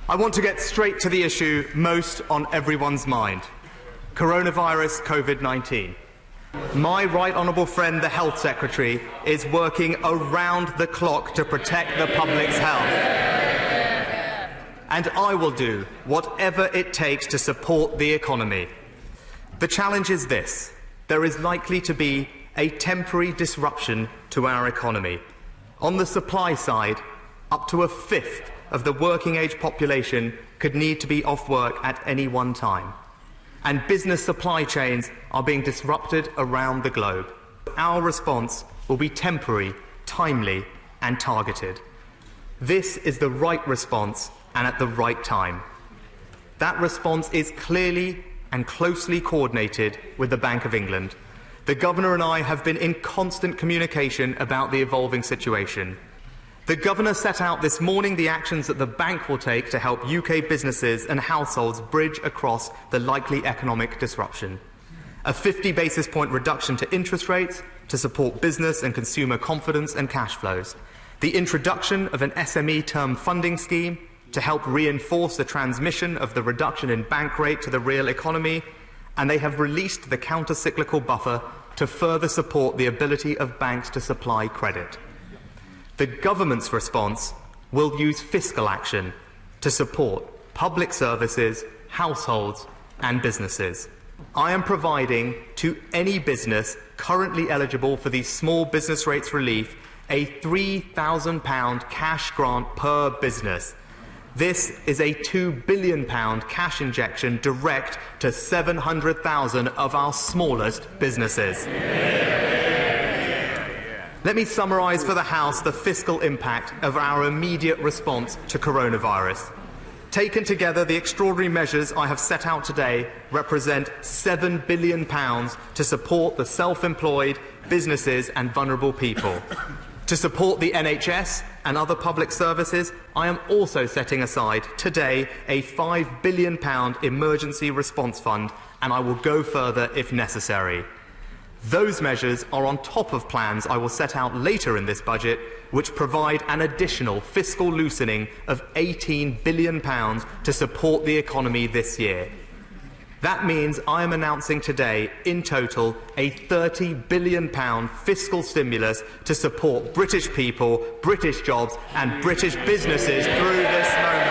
I want to get straight to the issue most on everyone's mind: coronavirus COVID-19. My right honourable friend, the Health Secretary, is working around the clock to protect the public's health. And I will do whatever it takes to support the economy. The challenge is this: there is likely to be a temporary disruption to our economy. On the supply side, up to a fifth of the working-age population could need to be off work at any one time. And business supply chains are being disrupted around the globe. Our response will be temporary, timely, and targeted. This is the right response and at the right time. That response is clearly and closely coordinated with the Bank of England. The Governor and I have been in constant communication about the evolving situation. The Governor set out this morning the actions that the Bank will take to help UK businesses and households bridge across the likely economic disruption. A 50 basis point reduction to interest rates to support business and consumer confidence and cash flows. The introduction of an SME term funding scheme to help reinforce the transmission of the reduction in bank rate to the real economy. And they have released the counter-cyclical buffer to further support the ability of banks to supply credit. The government's response will use fiscal action to support public services, households and businesses. I am providing to any business currently eligible for the small business rates relief a £3,000 cash grant per business. This is a £2 billion cash injection direct to 700,000 of our smallest businesses. Let me summarise for the House the fiscal impact of our immediate response to coronavirus. Taken together, the extraordinary measures I have set out today represent £7 billion to support the self-employed, businesses and vulnerable people. To support the NHS and other public services, I am also setting aside today a £5 billion emergency response fund, and I will go further if necessary. Those measures are on top of plans I will set out later in this budget, which provide an additional fiscal loosening of £18 billion to support the economy this year. That means I am announcing today, in total, a £30 billion fiscal stimulus to support British people, British jobs and British businesses through this moment.